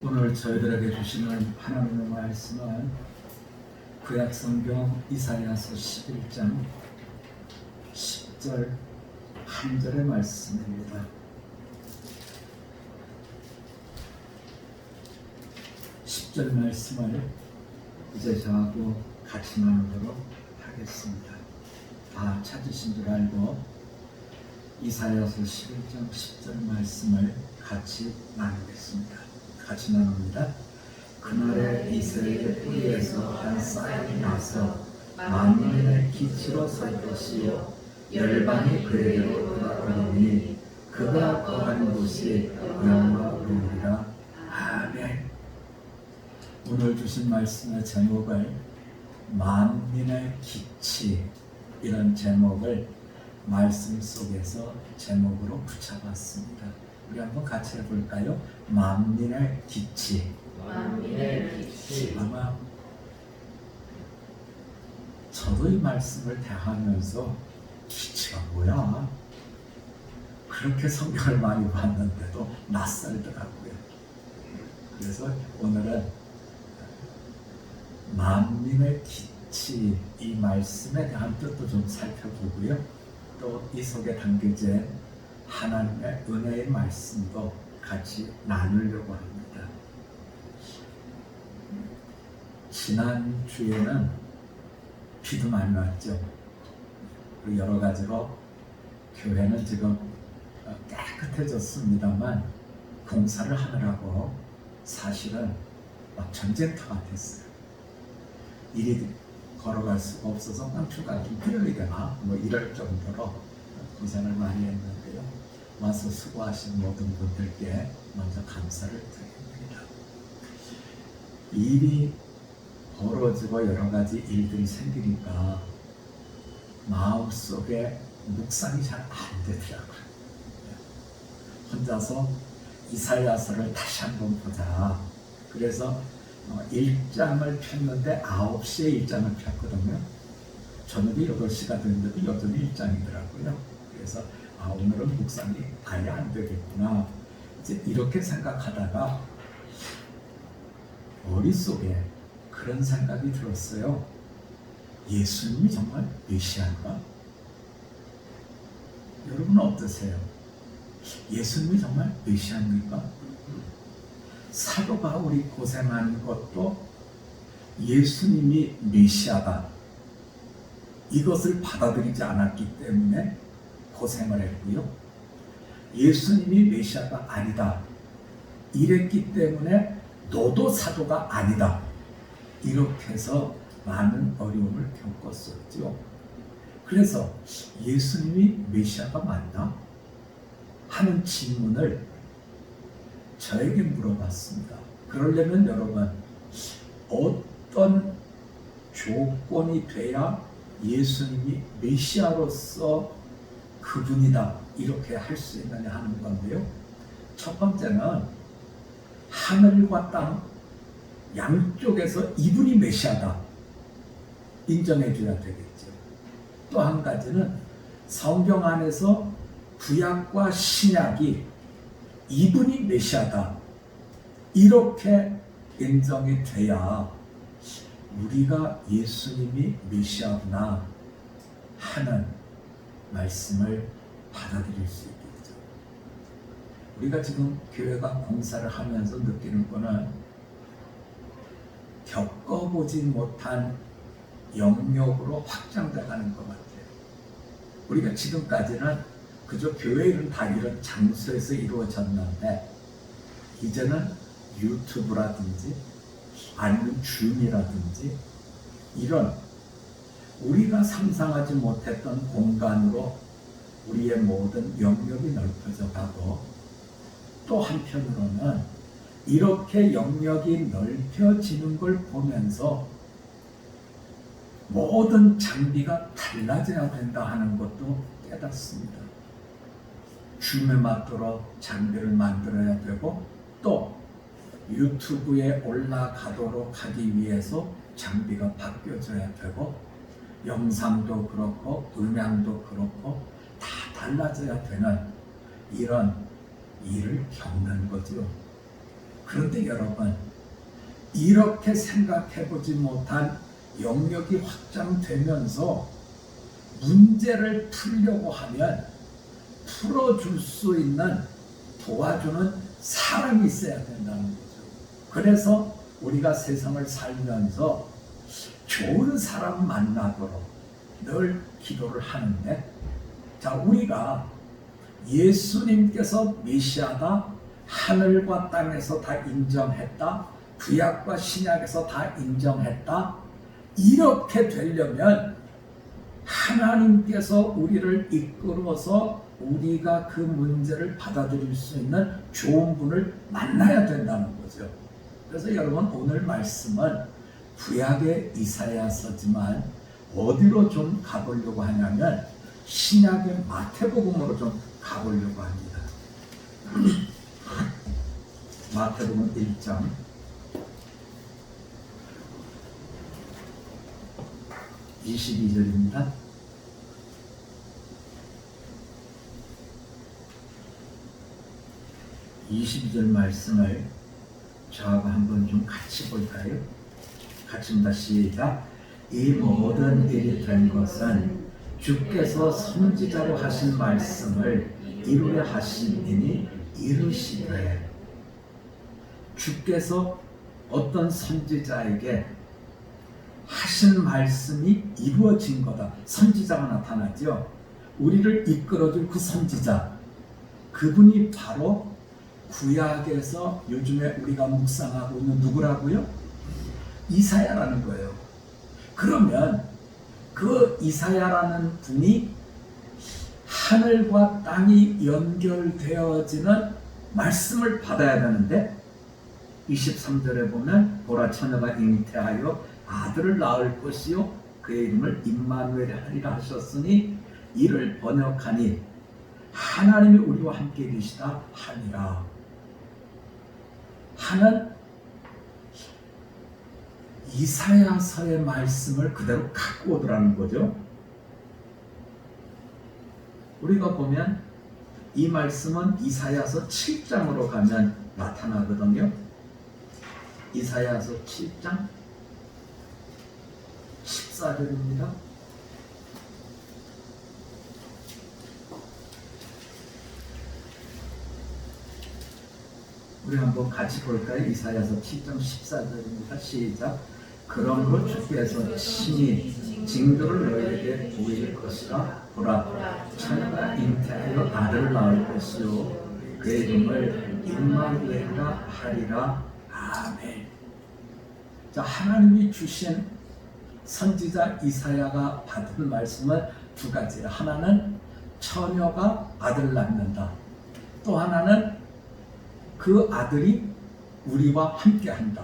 오늘 저희들에게 주시는 하나님의 말씀은 구약성경 이사야서 11장 10절 한 절의 말씀입니다. 10절 말씀을 이제 저하고 같이 나누도록 하겠습니다. 다 찾으신 줄 알고 이사야서 11장 10절 말씀을 같이 나누겠습니다. 같이 나눕니다. 그날에 이스라엘의 뿌리에서 한 쌀이 나서 만민의 기치로 설 것이요 열방이 그에게로 돌아오니 그가 거하는 곳이 영화로우리라. 아멘. 오늘 주신 말씀의 제목을 만민의 기치, 이런 제목을 말씀 속에서 제목으로 붙여봤습니다. 우리 한번 같이 해볼까요? 만민의 기치. 만민의 기치. 아마 저도 이 말씀을 대하면서 기치가 뭐야? 그렇게 성경을 많이 봤는데도 낯설더라고요. 그래서 오늘은 만민의 기치, 이 말씀에 대한 뜻도 좀 살펴보고요. 또 이 속에 담겨진 하나님의 은혜의 말씀도 같이 나누려고 합니다. 지난주에는 비도 많이 왔죠. 그리고 여러 가지로 교회는 지금 깨끗해졌습니다만 공사를 하느라고 사실은 막 전쟁터 같았어요. 일이 걸어갈 수가 없어서 깡추가 좀 필요해야 되나? 뭐 이럴 정도로 고생을 많이 했는데요. 와서 수고하신 모든 분들께 먼저 감사를 드립니다. 일이 벌어지고 여러 가지 일들이 생기니까 마음속에 묵상이 잘 안 되더라고요. 혼자서 이사야서를 다시 한번 보자. 그래서 1장을 폈는데 9시에 1장을 폈거든요. 저녁이 8시가 됐는데도 여전히 1장이더라고요. 그래서 오늘은 묵상이 아예 안 되겠구나. 이제 이렇게 생각하다가 머릿속에 그런 생각이 들었어요. 예수님이 정말 메시아인가? 여러분은 어떠세요? 예수님이 정말 메시아입니까? 사도 바울이 고생하는 것도 예수님이 메시아다, 이것을 받아들이지 않았기 때문에 고생을 했고요. 예수님이 메시아가 아니다, 이랬기 때문에 너도 사도가 아니다, 이렇게 해서 많은 어려움을 겪었었죠. 그래서 예수님이 메시아가 맞나? 하는 질문을 저에게 물어봤습니다. 그러려면 여러분, 어떤 조건이 돼야 예수님이 메시아로서 그분이다, 이렇게 할 수 있느냐 하는 건데요. 첫 번째는 하늘과 땅 양쪽에서 이분이 메시아다 인정해 줘야 되겠죠. 또 한 가지는 성경 안에서 구약과 신약이 이분이 메시아다, 이렇게 인정이 돼야 우리가 예수님이 메시아구나 하는 말씀을 받아들일 수 있겠죠. 우리가 지금 교회가 공사를 하면서 느끼는 거는 겪어보지 못한 영역으로 확장돼가는 것 같아요. 우리가 지금까지는 그저 교회 일은 다 이런 장소에서 이루어졌는데, 이제는 유튜브라든지 아니면 줌이라든지 이런 우리가 상상하지 못했던 공간으로 우리의 모든 영역이 넓혀져 가고, 또 한편으로는 이렇게 영역이 넓혀지는 걸 보면서 모든 장비가 달라져야 된다 하는 것도 깨닫습니다. 줌에 맞도록 장비를 만들어야 되고, 또 유튜브에 올라가도록 하기 위해서 장비가 바뀌어져야 되고, 영상도 그렇고 음향도 그렇고 다 달라져야 되는 이런 일을 겪는 거죠. 그런데 여러분, 이렇게 생각해보지 못한 영역이 확장되면서 문제를 풀려고 하면 풀어줄 수 있는 도와주는 사람이 있어야 된다는 거죠. 그래서 우리가 세상을 살면서 좋은 사람 만나도록 늘 기도를 하는데, 자, 우리가 예수님께서 메시아다, 하늘과 땅에서 다 인정했다, 구약과 신약에서 다 인정했다, 이렇게 되려면 하나님께서 우리를 이끌어서 우리가 그 문제를 받아들일 수 있는 좋은 분을 만나야 된다는 거죠. 그래서 여러분, 오늘 말씀은 구약의 이사야서지만 어디로 좀 가보려고 하냐면 신약의 마태복음으로 좀 가보려고 합니다. 마태복음 1장 22절입니다. (22절) 말씀을 저하고 한번 좀 같이 볼까요? 같이입니다. 시작. 이 모든 일이 된 것은 주께서 선지자로 하신 말씀을 이루려 하심이니 이루시되, 주께서 어떤 선지자에게 하신 말씀이 이루어진 거다. 선지자가 나타나죠. 우리를 이끌어줄 그 선지자, 그분이 바로 구약에서 요즘에 우리가 묵상하고 있는 누구라고요? 이사야라는 거예요. 그러면 그 이사야라는 분이 하늘과 땅이 연결되어지는 말씀을 받아야 되는데, 23절에 보면 보라, 처녀가 잉태하여 아들을 낳을 것이요 그의 이름을 임마누엘 하리라 하셨으니 이를 번역하니 하나님이 우리와 함께 계시다 하니라 하는 이사야서의 말씀을 그대로 갖고 오더라는 거죠. 우리가 보면 이 말씀은 이사야서 7장으로 가면 나타나거든요. 이사야서 7장 14절입니다. 우리 한번 같이 볼까요? 이사야서 7장 14절입니다. 시작. 그러므로 주께서 친히 징조를 너희에게 보일 것이라. 보라, 처녀가 잉태하여 아들을 낳을 것이요 그의 이름을 임마누엘이라 하리라. 아멘. 자, 하나님이 주신 선지자 이사야가 받은 말씀은 두 가지예요. 하나는 처녀가 아들을 낳는다. 또 하나는 그 아들이 우리와 함께한다.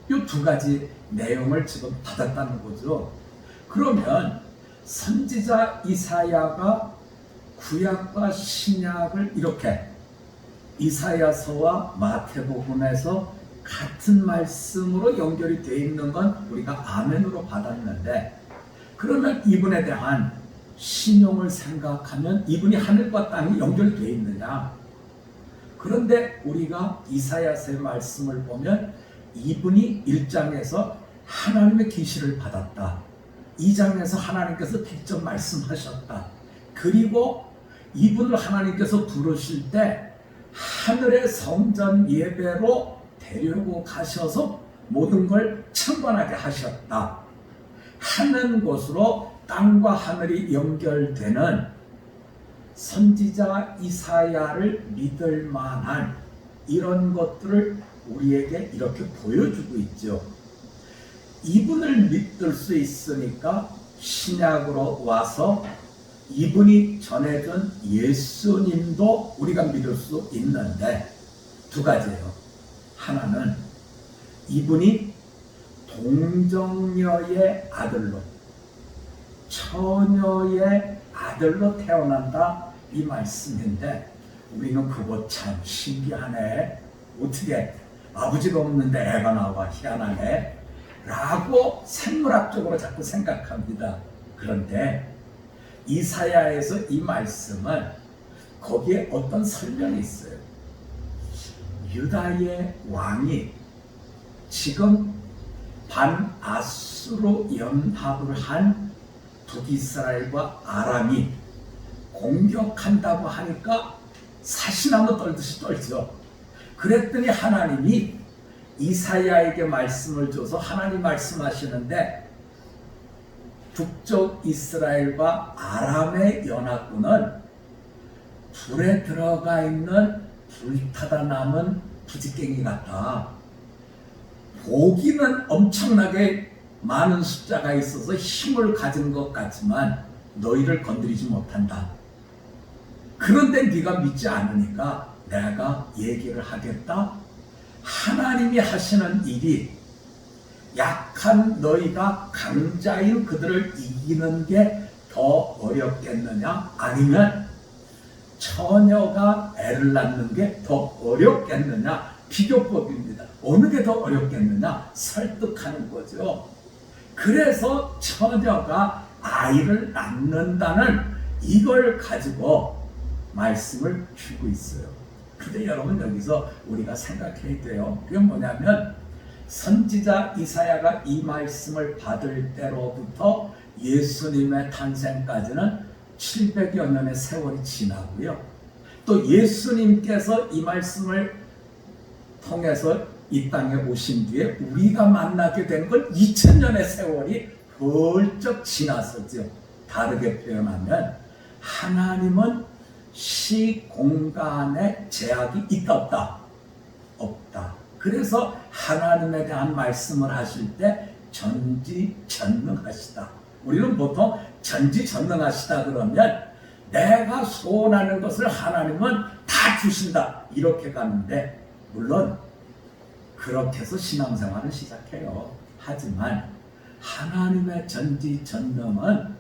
이 두 가지 내용을 지금 받았다는 거죠. 그러면 선지자 이사야가 구약과 신약을 이렇게 이사야서와 마태복음에서 같은 말씀으로 연결이 되어 있는 건 우리가 아멘으로 받았는데, 그러면 이분에 대한 신용을 생각하면 이분이 하늘과 땅이 연결되어 있느냐? 그런데 우리가 이사야서의 말씀을 보면 이분이 1장에서 하나님의 계시를 받았다. 2장에서 하나님께서 직접 말씀하셨다. 그리고 이분을 하나님께서 부르실 때 하늘의 성전 예배로 데리고 가셔서 모든 걸 창관하게 하셨다 하는 것으로 땅과 하늘이 연결되는 선지자 이사야를 믿을 만한 이런 것들을 우리에게 이렇게 보여주고 있죠. 이분을 믿을 수 있으니까 신약으로 와서 이분이 전해준 예수님도 우리가 믿을 수 있는데, 두 가지예요. 하나는 이분이 동정녀의 아들로, 처녀의 아들로 태어난다, 이 말씀인데, 우리는 그거 참 신기하네. 어떻게 아버지가 없는데 애가 나와, 희한하네 라고 생물학적으로 자꾸 생각합니다. 그런데 이사야에서 이 말씀은 거기에 어떤 설명이 있어요. 유다의 왕이 지금 반아수르 연합을 한 북이스라엘과 아람이 공격한다고 하니까 사시나무 떨듯이 떨죠. 그랬더니 하나님이 이사야에게 말씀을 줘서 하나님 말씀하시는데 북쪽 이스라엘과 아람의 연합군은 불에 들어가 있는 불타다 남은 부지깽이 같다. 보기는 엄청나게 많은 숫자가 있어서 힘을 가진 것 같지만 너희를 건드리지 못한다. 그런데 네가 믿지 않으니까 내가 얘기를 하겠다. 하나님이 하시는 일이 약한 너희가 강자인 그들을 이기는 게 더 어렵겠느냐? 아니면 처녀가 애를 낳는 게 더 어렵겠느냐? 비교법입니다. 어느 게 더 어렵겠느냐? 설득하는 거죠. 그래서 처녀가 아이를 낳는다는 이걸 가지고 말씀을 주고 있어요. 근데 여러분 여기서 우리가 생각해야 돼요. 그게 뭐냐면 선지자 이사야가 이 말씀을 받을 때로부터 예수님의 탄생까지는 700여 년의 세월이 지나고요. 또 예수님께서 이 말씀을 통해서 이 땅에 오신 뒤에 우리가 만나게 된 건 2000년의 세월이 훌쩍 지났었죠. 다르게 표현하면 하나님은 시공간에 제약이 있다 없다? 없다. 그래서 하나님에 대한 말씀을 하실 때 전지전능하시다. 우리는 보통 전지전능하시다 그러면 내가 소원하는 것을 하나님은 다 주신다 이렇게 가는데 물론 그렇게 해서 신앙생활을 시작해요. 하지만 하나님의 전지전능은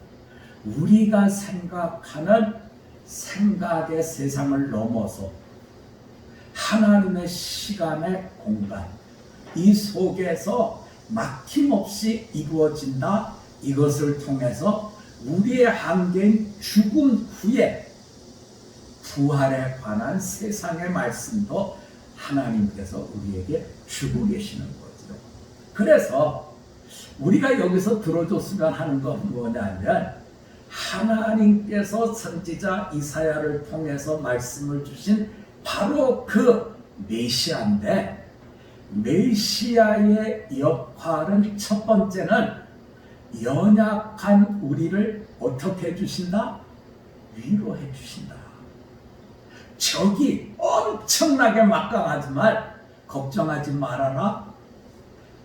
우리가 생각하는 생각의 세상을 넘어서 하나님의 시간의 공간 이 속에서 막힘없이 이루어진다. 이것을 통해서 우리의 한계인 죽음 후에 부활에 관한 세상의 말씀도 하나님께서 우리에게 주고 계시는 거죠. 그래서 우리가 여기서 들어줬으면 하는 건 뭐냐면 하나님께서 선지자 이사야를 통해서 말씀을 주신 바로 그 메시아인데 메시아의 역할은 첫 번째는 연약한 우리를 어떻게 해주신다? 위로해 주신다. 적이 엄청나게 막강하지만 걱정하지 말아라.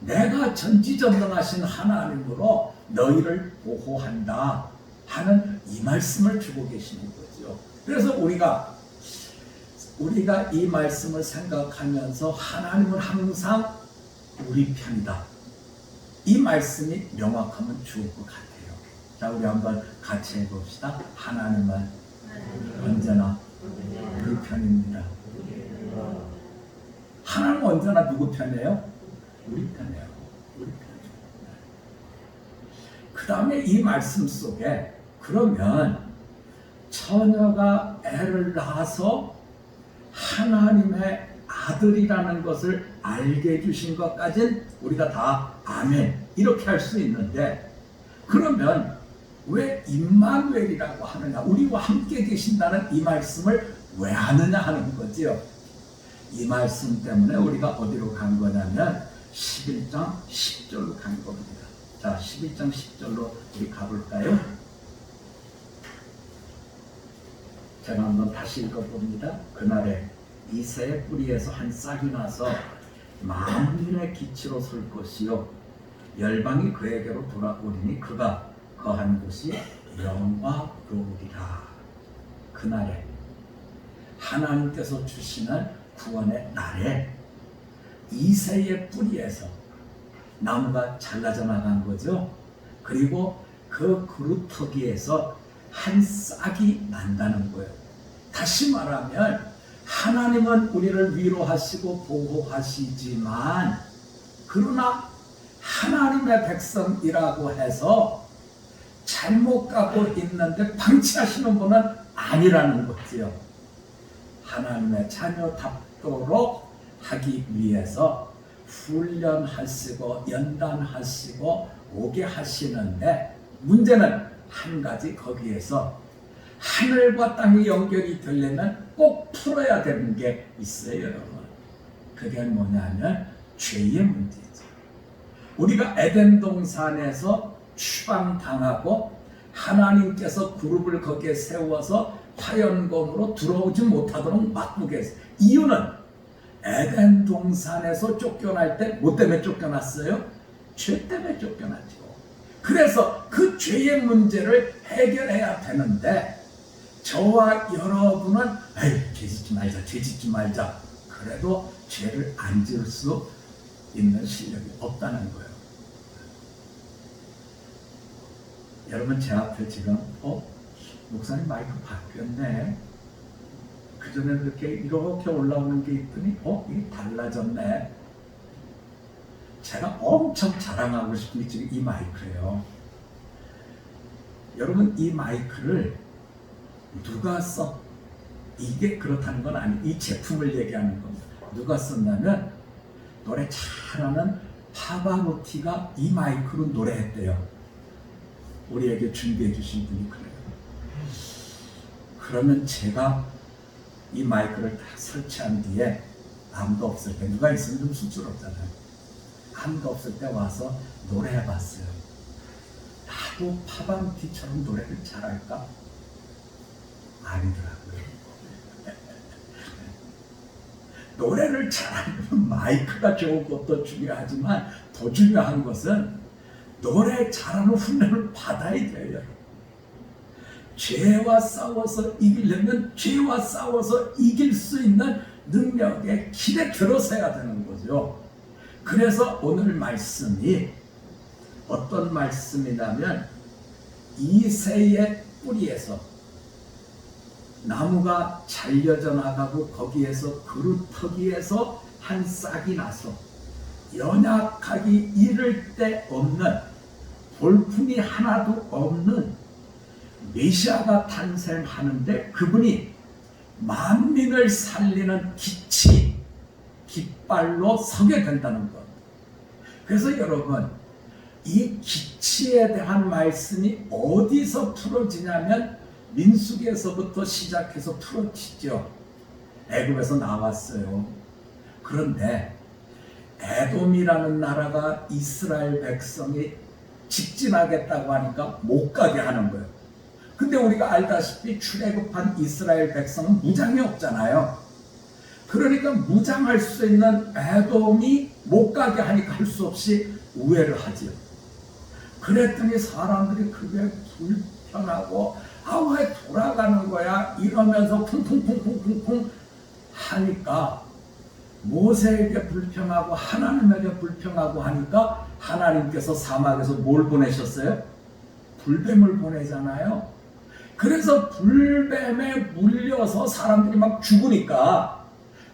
내가 전지전능하신 하나님으로 너희를 보호한다 하는 이 말씀을 주고 계시는 거죠. 그래서 우리가 이 말씀을 생각하면서 하나님은 항상 우리 편이다. 이 말씀이 명확하면 좋을 것 같아요. 자, 우리 한번 같이 해봅시다. 하나님은 언제나 우리 편입니다. 하나님은 언제나 누구 편이에요? 우리 편이에요. 우리 편이에요. 그 다음에 이 말씀 속에 그러면 처녀가 애를 낳아서 하나님의 아들이라는 것을 알게 해주신 것까지는 우리가 다 아멘 이렇게 할 수 있는데 그러면 왜 임마누엘이라고 하느냐 우리와 함께 계신다는 이 말씀을 왜 하느냐 하는 거지요. 이 말씀 때문에 우리가 어디로 간 거냐면 11장 10절로 간 겁니다. 자, 11장 10절로 우리 가볼까요? 제가 한번 다시 읽어봅니다. 그날에 이새의 뿌리에서 한 싹이 나서 만민의 기치로 설 것이요 열방이 그에게로 돌아오리니 그가 거한 곳이 영화로우리라. 그날에 하나님께서 주시는 구원의 날에 이새의 뿌리에서 나무가 잘라져 나간 거죠. 그리고 그 그루터기에서 한 싹이 난다는 거예요. 다시 말하면 하나님은 우리를 위로하시고 보호하시지만 그러나 하나님의 백성이라고 해서 잘못 가고 있는데 방치하시는 분은 아니라는 거지요. 하나님의 자녀답도록 하기 위해서 훈련하시고 연단하시고 오게 하시는데, 문제는 한 가지, 거기에서 하늘과 땅이 연결이 되려면 꼭 풀어야 되는 게 있어요, 여러분. 그게 뭐냐면 죄의 문제죠. 우리가 에덴 동산에서 추방당하고 하나님께서 그룹을 거기에 세워서 화연검으로 들어오지 못하도록 막고 했어요. 이유는 에덴 동산에서 쫓겨날 때 뭐 때문에 쫓겨났어요? 죄 때문에 쫓겨났죠. 그래서 그 죄의 문제를 해결해야 되는데, 저와 여러분은 에이, 죄 짓지 말자. 그래도 죄를 안 지을 수 있는 실력이 없다는 거예요. 여러분, 제 앞에 지금 목사님 마이크 바뀌었네. 그전에 이렇게 올라오는 게 있더니 이게 달라졌네. 제가 엄청 자랑하고 싶은 게 지금 이 마이크예요. 여러분, 이 마이크를 누가 썼? 이게 그렇다는 건 아니에요. 이 제품을 얘기하는 겁니다. 누가 썼냐면 노래 잘하는 파바로티가 이 마이크로 노래했대요. 우리에게 준비해 주신 분이 그래요. 그러면 제가 이 마이크를 다 설치한 뒤에 아무도 없을 때, 누가 있으면 좀 쑥스럽잖아요. 아무도 없을 때 와서 노래해봤어요. 나도 파바로티처럼 노래를 잘할까? 아니더라고요. 노래를 잘하려면 마이크가 좋은 것도 중요하지만 더 중요한 것은 노래 잘하는 훈련을 받아야 돼요. 죄와 싸워서 이기려면 죄와 싸워서 이길 수 있는 능력의 길에 들어서야 되는 거죠. 그래서 오늘 말씀이 어떤 말씀이냐면, 이새의 뿌리에서 나무가 잘려져 나가고 거기에서 그루터기에서 한 싹이 나서 연약하기 이를 데 없는, 볼품이 하나도 없는 메시아가 탄생하는데, 그분이 만민을 살리는 기치, 깃발로 서게 된다는 것. 그래서 여러분, 이 기치에 대한 말씀이 어디서 풀어지냐면 민수기에서부터 시작해서 풀어지죠. 애굽에서 나왔어요. 그런데 에돔이라는 나라가 이스라엘 백성이 직진하겠다고 하니까 못 가게 하는 거예요. 근데 우리가 알다시피 출애굽한 이스라엘 백성은 무장이 없잖아요. 그러니까 무장할 수 있는 에돔이 못 가게 하니까 할 수 없이 우회를 하죠. 그랬더니 사람들이 그게 불편하고 왜 돌아가는 거야? 이러면서 쿵쿵쿵쿵쿵쿵 하니까 모세에게 불평하고 하나님에게 불평하고 하니까 하나님께서 사막에서 뭘 보내셨어요? 불뱀을 보내잖아요. 그래서 불뱀에 물려서 사람들이 막 죽으니까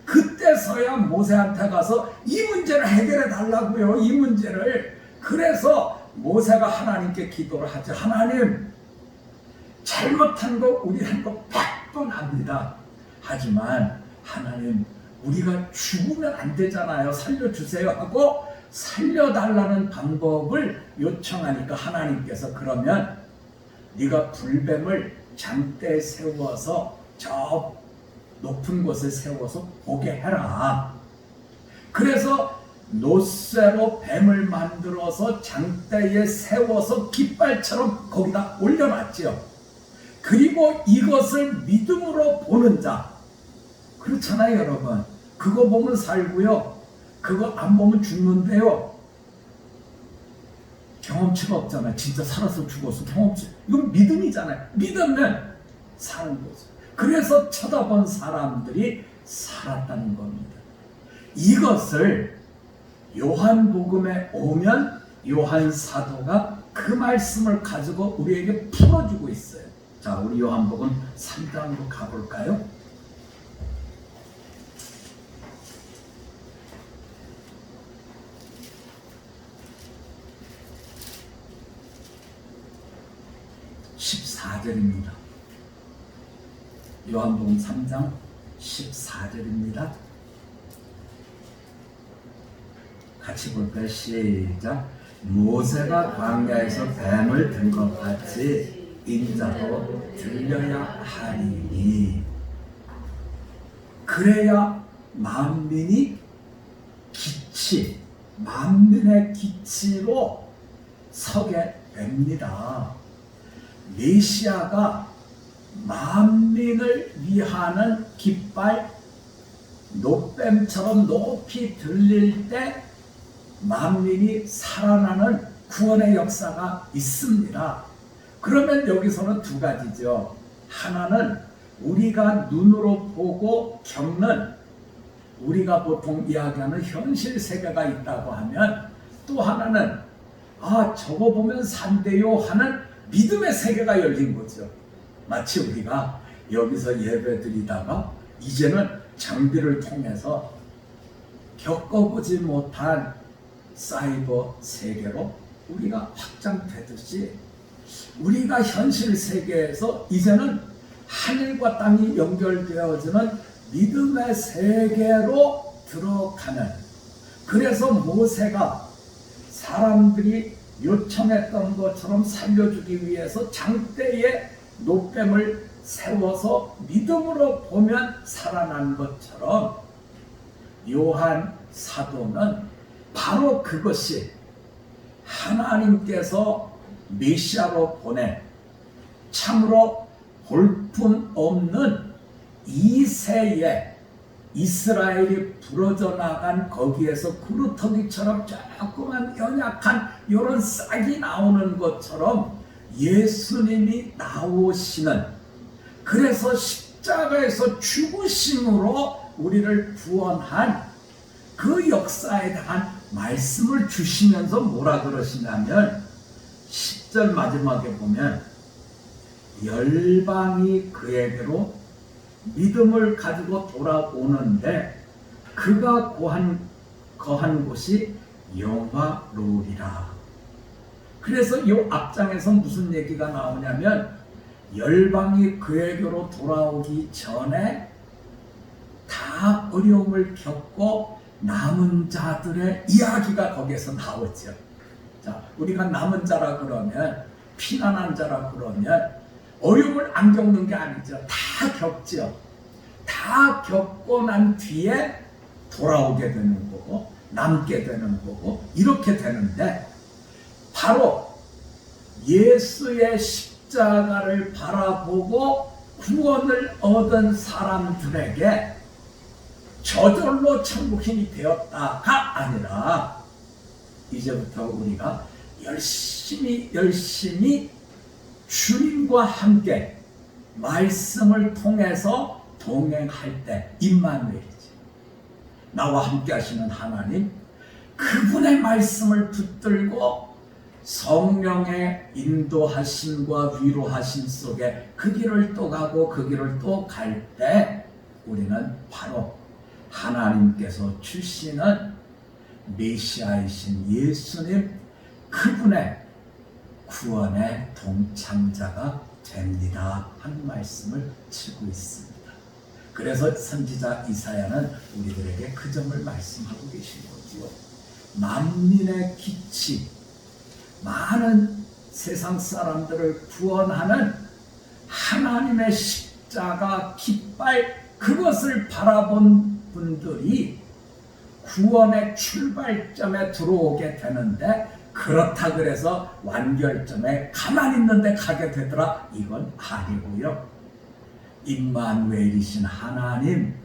그때서야 모세한테 가서 이 문제를 해결해 달라고요. 이 문제를. 그래서 모세가 하나님께 기도를 하죠. 하나님, 잘못한 거 우리 한 거 100번 합니다. 하지만 하나님, 우리가 죽으면 안 되잖아요. 살려주세요 하고 살려달라는 방법을 요청하니까 하나님께서 그러면 네가 불뱀을 장대에 세워서 저 높은 곳에 세워서 보게 해라. 그래서 노쇠로 뱀을 만들어서 장대에 세워서 깃발처럼 거기다 올려놨지요. 그리고 이것을 믿음으로 보는 자, 그렇잖아요 여러분. 그거 보면 살고요, 그거 안 보면 죽는데요. 경험치가 없잖아요. 진짜 살아서 죽어서 경험치, 이건 믿음이잖아요. 믿으면 사는 거죠. 그래서 쳐다본 사람들이 살았다는 겁니다. 이것을 요한복음에 오면 요한 사도가 그 말씀을 가지고 우리에게 풀어주고 있어요. 자, 우리 요한복음 3장으로 가볼까요? (14절입니다) 요한복음 3장 14절입니다. 같이 볼까요? 시작. 모세가 광야에서 뱀을 든 것 같이 인자도 들려야 하리니 그래야 만민이 기치, 만민의 기치로 서게 됩니다. 메시아가 만민을 위하는 깃발 노뱀처럼 높이 들릴 때 만민이 살아나는 구원의 역사가 있습니다. 그러면 여기서는 두 가지죠. 하나는 우리가 눈으로 보고 겪는 우리가 보통 이야기하는 현실 세계가 있다고 하면 또 하나는 저거 보면 산대요 하는 믿음의 세계가 열린 거죠. 마치 우리가 여기서 예배드리다가 이제는 장비를 통해서 겪어보지 못한 사이버 세계로 우리가 확장되듯이 우리가 현실 세계에서 이제는 하늘과 땅이 연결되어지는 믿음의 세계로 들어가는, 그래서 모세가 사람들이 요청했던 것처럼 살려주기 위해서 장대에 노뱀을 세워서 믿음으로 보면 살아난 것처럼 요한 사도는 바로 그것이 하나님께서 메시아로 보낸 참으로 볼품없는 이세에 이스라엘이 부러져 나간 거기에서 그루터기처럼 조그만 연약한 이런 싹이 나오는 것처럼 예수님이 나오시는, 그래서 십자가에서 죽으심으로 우리를 구원한 그 역사에 대한 말씀을 주시면서 뭐라 그러시냐면 10절 마지막에 보면 열방이 그에게로 믿음을 가지고 돌아오는데 그가 거한 곳이 영화로우리라. 그래서 이 앞장에서 무슨 얘기가 나오냐면 열방이 그에게로 돌아오기 전에 다 어려움을 겪고 남은 자들의 이야기가 거기에서 나오죠. 자, 우리가 남은 자라 그러면, 피난한 자라 그러면 어려움을 안 겪는 게 아니죠. 다 겪죠. 다 겪고 난 뒤에 돌아오게 되는 거고 남게 되는 거고 이렇게 되는데, 바로 예수의 십자가를 바라보고 구원을 얻은 사람들에게 저절로 천국인이 되었다가 아니라 이제부터 우리가 열심히 주님과 함께 말씀을 통해서 동행할 때 임마누엘이지, 나와 함께 하시는 하나님, 그분의 말씀을 붙들고 성령의 인도하심과 위로하심 속에 그 길을 또 가고 그 길을 또 갈 때 우리는 바로 하나님께서 주시는 메시아이신 예수님, 그분의 구원의 동참자가 됩니다 하는 말씀을 치고 있습니다. 그래서 선지자 이사야는 우리들에게 그 점을 말씀하고 계신 거지요. 만민의 기치, 많은 세상 사람들을 구원하는 하나님의 십자가 깃발, 그것을 바라본 분들이 구원의 출발점에 들어오게 되는데, 그렇다 그래서 완결점에 가만히 있는데 가게 되더라, 이건 아니고요. 임마누엘이신 하나님,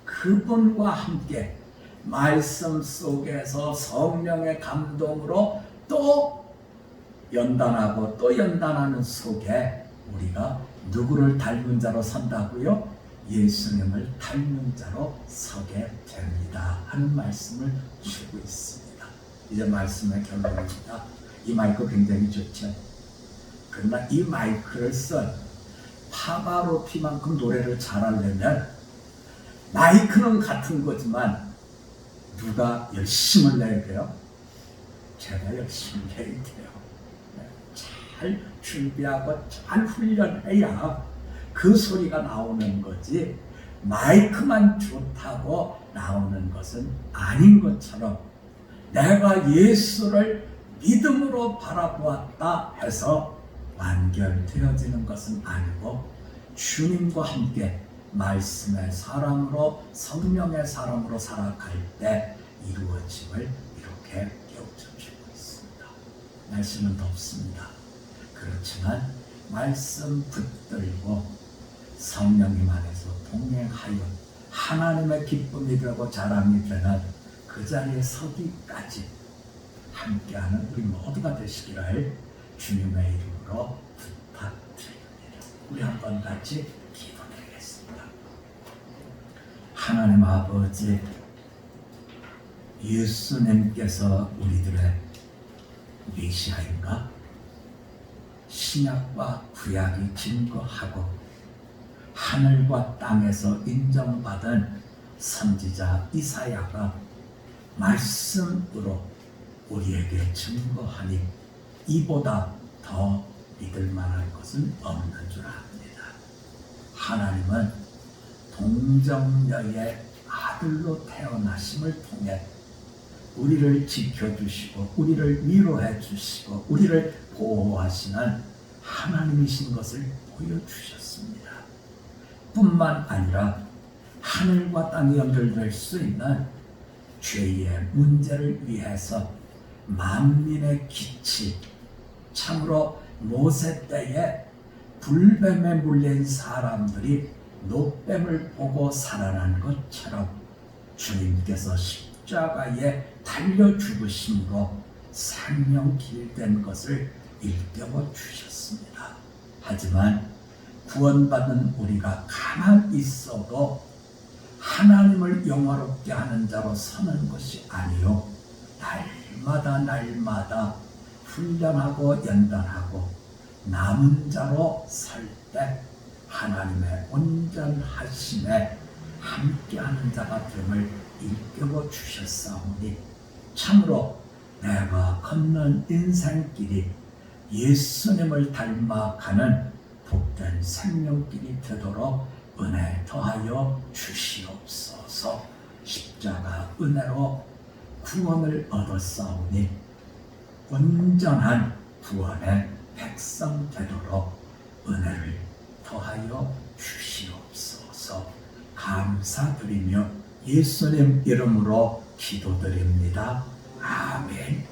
그분과 함께 말씀 속에서 성령의 감동으로 또 연단하고 또 연단하는 속에 우리가 누구를 닮은 자로 선다고요? 예수님을 닮은 자로 서게 됩니다 하는 말씀을 주고 있습니다. 이제 말씀의 결론입니다. 이 마이크 굉장히 좋죠. 그러나 이 마이크를 쓴 파바로티만큼 노래를 잘하려면 마이크는 같은 거지만 누가 열심을 내야 돼요? 제가 열심히 해야 돼요. 잘 준비하고 잘 훈련해야 그 소리가 나오는 거지, 마이크만 좋다고 나오는 것은 아닌 것처럼 내가 예수를 믿음으로 바라보았다 해서 완결되어지는 것은 아니고 주님과 함께 말씀의 사람으로 성령의 사람으로 살아갈 때 이루어짐을 이렇게 깨우쳐주고 있습니다. 날씨는 덥습니다. 그렇지만 말씀 붙들고 성령님 안에서 동행하여 하나님의 기쁨이 되고 자랑이 되는 그 자리에 서기까지 함께하는 우리 모두가 되시기를 주님의 이름으로 부탁드립니다. 우리 한번 같이 기도드리겠습니다. 하나님 아버지, 예수님께서 우리들의 메시아인가? 신약과 구약이 증거하고 하늘과 땅에서 인정받은 선지자 이사야가 말씀으로 우리에게 증거하니 이보다 더 믿을 만한 것은 없는 줄 압니다. 하나님은 동정녀의 아들로 태어나심을 통해 우리를 지켜주시고 우리를 위로해 주시고 우리를 보호하시는 하나님이신 것을 보여주셨습니다. 뿐만 아니라 하늘과 땅이 연결될 수 있는 죄의 문제를 위해서 만민의 기치, 참으로 모세 때에 불뱀에 물린 사람들이 노뱀을 보고 살아난 것처럼 주님께서 십자가에 달려 죽으심으로 생명길 된 것을 일깨워 주셨습니다. 하지만 구원받은 우리가 가만히 있어도 하나님을 영화롭게 하는 자로 서는 것이 아니요 날마다 훈련하고 연단하고 남은 자로 설 때 하나님의 온전하심에 함께하는 자가 됨을 일깨워 주셨사오니 참으로 내가 걷는 인생길이 예수님을 닮아가는 복된 생명길이 되도록 은혜 더하여 주시옵소서. 십자가 은혜로 구원을 얻었사오니 온전한 구원의 백성 되도록 은혜를 더하여 주시옵소서. 감사드리며 예수님 이름으로 기도드립니다. 아멘.